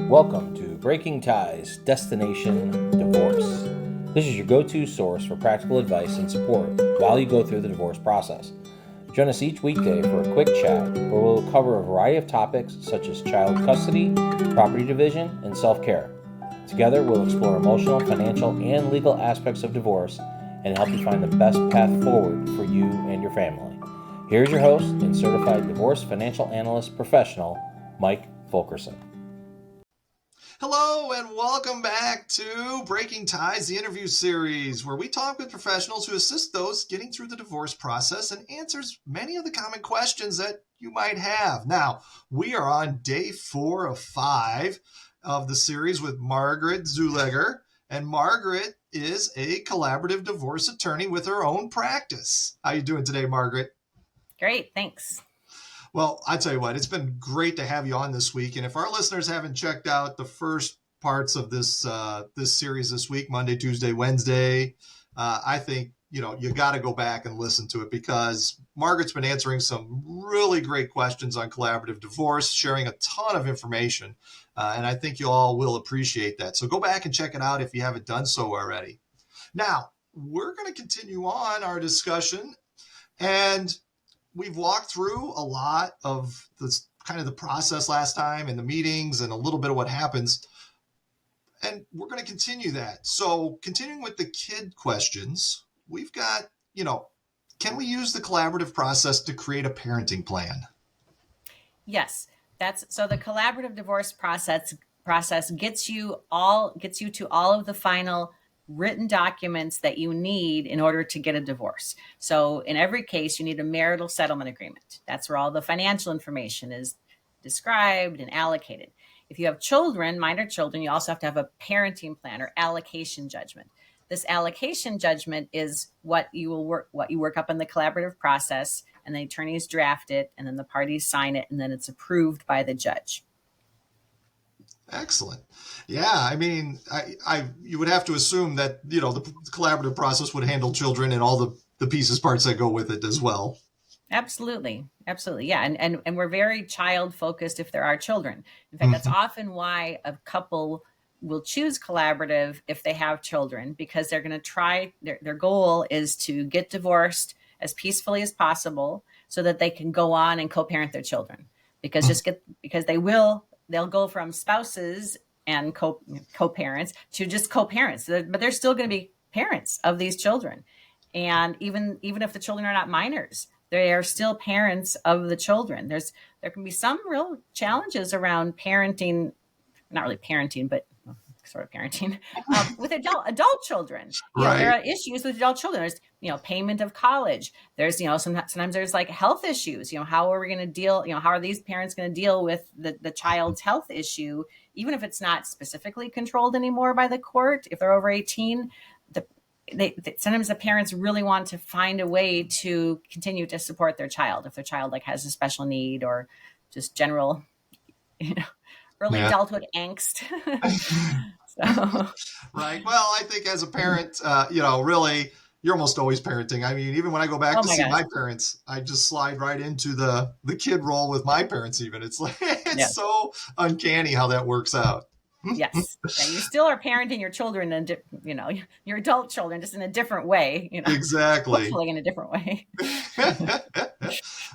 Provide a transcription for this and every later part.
Welcome to Breaking Ties, Destination Divorce. This is your go-to source for practical advice and support while you go through the divorce process. Join us each weekday for a quick chat where we'll cover a variety of topics such as child custody, property division, and self-care. Together, we'll explore emotional, financial, and legal aspects of divorce and help you find the best path forward for you and your family. Here's your host and Certified Divorce Financial Analyst professional, Mike Fulkerson. Hello and welcome back to Breaking Ties, the interview series, where we talk with professionals who assist those getting through the divorce process and answers many of the common questions that you might have. Now, we are on day 4 of 5 of the series with Margaret Zuleger, and Margaret is a collaborative divorce attorney with her own practice. How are you doing today, Margaret? Great, thanks. Well, I tell you what, it's been great to have you on this week. And if our listeners haven't checked out the first parts of this series this week, Monday, Tuesday, Wednesday, I think, you got to go back and listen to it because Margaret's been answering some really great questions on collaborative divorce, sharing a ton of information. And I think you all will appreciate that. So go back and check it out if you haven't done so already. Now, we're going to continue on our discussion, and we've walked through a lot of this kind of the process last time and the meetings and a little bit of what happens. And we're going to continue that. So continuing with the kid questions, we've got, can we use the collaborative process to create a parenting plan? Yes, so the collaborative divorce process gets you to all of the final written documents that you need in order to get a divorce. So in every case, you need a marital settlement agreement. That's where all the financial information is described and allocated. If you have children, minor children, you also have to have a parenting plan or allocation judgment. This allocation judgment is what you work up in the collaborative process, and the attorneys draft it, and then the parties sign it, and then it's approved by the judge. Excellent. Yeah, I mean, you would have to assume that, the collaborative process would handle children and all the pieces, parts that go with it as well. Absolutely. Yeah. And we're very child focused if there are children. In fact, that's often why a couple will choose collaborative if they have children, because they're going to try, their goal is to get divorced as peacefully as possible so that they can go on and co-parent their children, because they'll go from spouses and co-parents to just co-parents, but they're still going to be parents of these children. And even if the children are not minors, they are still parents of the children. There can be some real challenges around parenting, not really parenting, but sort of parenting with adult children. Right. There are issues with adult children. There's, payment of college. There's, sometimes there's like health issues. How are we going to deal? How are these parents going to deal with the child's health issue, even if it's not specifically controlled anymore by the court? If they're over 18, sometimes the parents really want to find a way to continue to support their child if their child has a special need or just general, early adulthood angst. Right. Well, I think as a parent, really, you're almost always parenting. I mean, even when I go back to see my parents, I just slide right into the kid role with my parents. Even it's so uncanny how that works out. Yes. Yeah, you still are parenting your children and, your adult children, just in a different way, Exactly. Hopefully in a different way.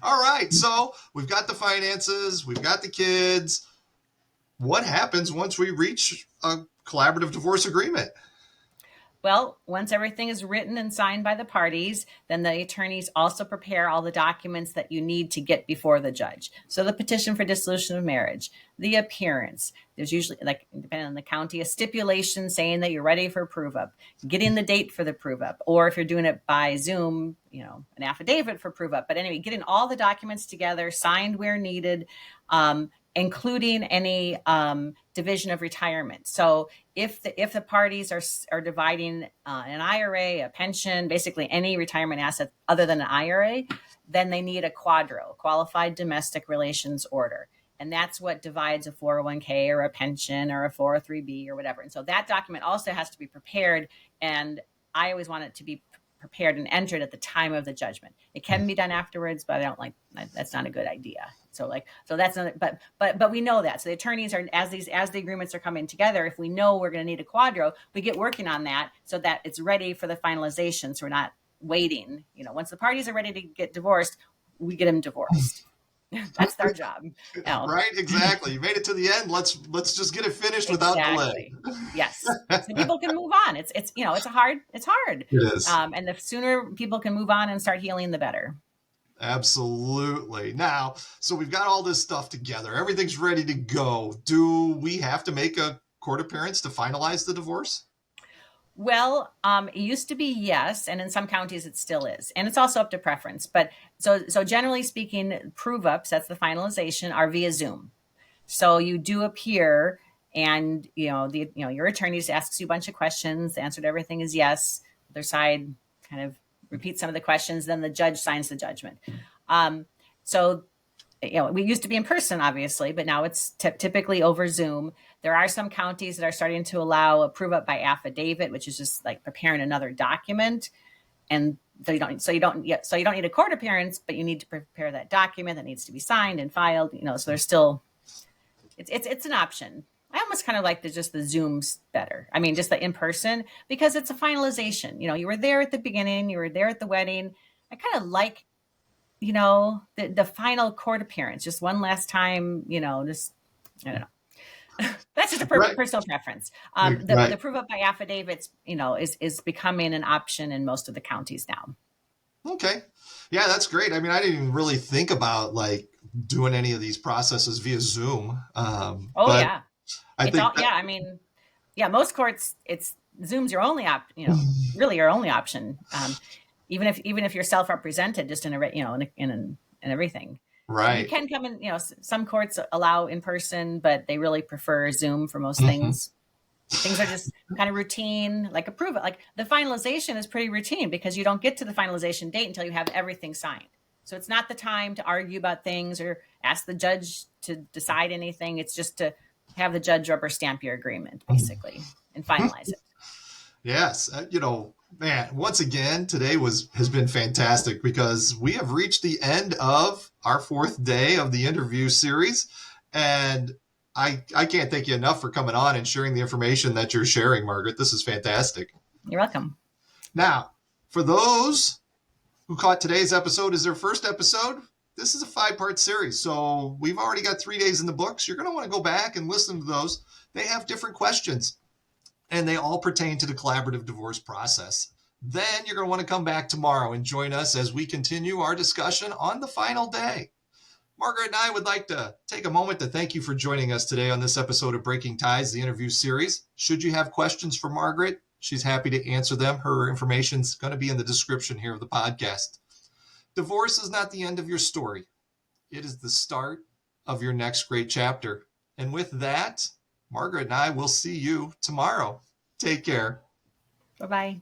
All right. So we've got the finances, we've got the kids. What happens once we reach a collaborative divorce agreement? Well, once everything is written and signed by the parties, then the attorneys also prepare all the documents that you need to get before the judge. So the petition for dissolution of marriage, the appearance, there's usually, depending on the county, a stipulation saying that you're ready for prove-up, getting the date for the prove-up, or if you're doing it by Zoom, an affidavit for prove-up. But anyway, getting all the documents together, signed where needed, including any division of retirement. So if the parties are dividing an IRA, a pension, basically any retirement asset other than an IRA, then they need a quadro, qualified domestic relations order. And that's what divides a 401k or a pension or a 403b or whatever. And so that document also has to be prepared. And I always want it to be prepared and entered at the time of the judgment. It can be done afterwards, but I don't like, that's not a good idea. So that's not, but we know that. So the attorneys are, as the agreements are coming together, if we know we're going to need a quadro, we get working on that so that it's ready for the finalization. So we're not waiting, once the parties are ready to get divorced, we get them divorced. That's our job. Right. Exactly. You made it to the end. Let's just get it finished without delay. Yes. So people can move on. It's hard. It is. And the sooner people can move on and start healing, the better. Absolutely. Now, so we've got all this stuff together. Everything's ready to go. Do we have to make a court appearance to finalize the divorce? Well, it used to be yes, and in some counties it still is, and it's also up to preference. But so generally speaking, prove-ups, that's the finalization, are via Zoom. So you do appear, and your attorney just asks you a bunch of questions. The answer to everything is yes. The other side kind of repeats some of the questions, then the judge signs the judgment. So we used to be in person, obviously, but now it's typically over Zoom. There are some counties that are starting to allow a prove-up by affidavit, which is just like preparing another document. And so you don't need a court appearance, but you need to prepare that document that needs to be signed and filed. So there's still, it's an option. I almost kind of like the Zooms better. I mean, just the in person, because it's a finalization. You were there at the beginning, you were there at the wedding. I kind of like, the final court appearance, just one last time, I don't know. That's just a personal preference. The prove up by affidavits, is becoming an option in most of the counties now. Okay. Yeah, that's great. I mean, I didn't even really think about like doing any of these processes via Zoom. Most courts, it's Zoom's your only really your only option. Even if you're self-represented, just in everything. Right. You can come in, some courts allow in person, but they really prefer Zoom for most things. Things are just kind of routine, like approve it. Like the finalization is pretty routine because you don't get to the finalization date until you have everything signed. So it's not the time to argue about things or ask the judge to decide anything. It's just to have the judge rubber stamp your agreement, basically, and finalize it. Yes. Man, once again, today has been fantastic because we have reached the end of our 4th day of the interview series. And I can't thank you enough for coming on and sharing the information that you're sharing, Margaret. This is fantastic. You're welcome. Now, for those who caught today's episode as their first episode, this is a 5-part series. So we've already got 3 days in the books. You're going to want to go back and listen to those. They have different questions, and they all pertain to the collaborative divorce process. Then you're going to want to come back tomorrow and join us as we continue our discussion on the final day. Margaret and I would like to take a moment to thank you for joining us today on this episode of Breaking Ties, the interview series. Should you have questions for Margaret, she's happy to answer them. Her information is going to be in the description here of the podcast. Divorce is not the end of your story. It is the start of your next great chapter. And with that, Margaret and I will see you tomorrow. Take care. Bye-bye.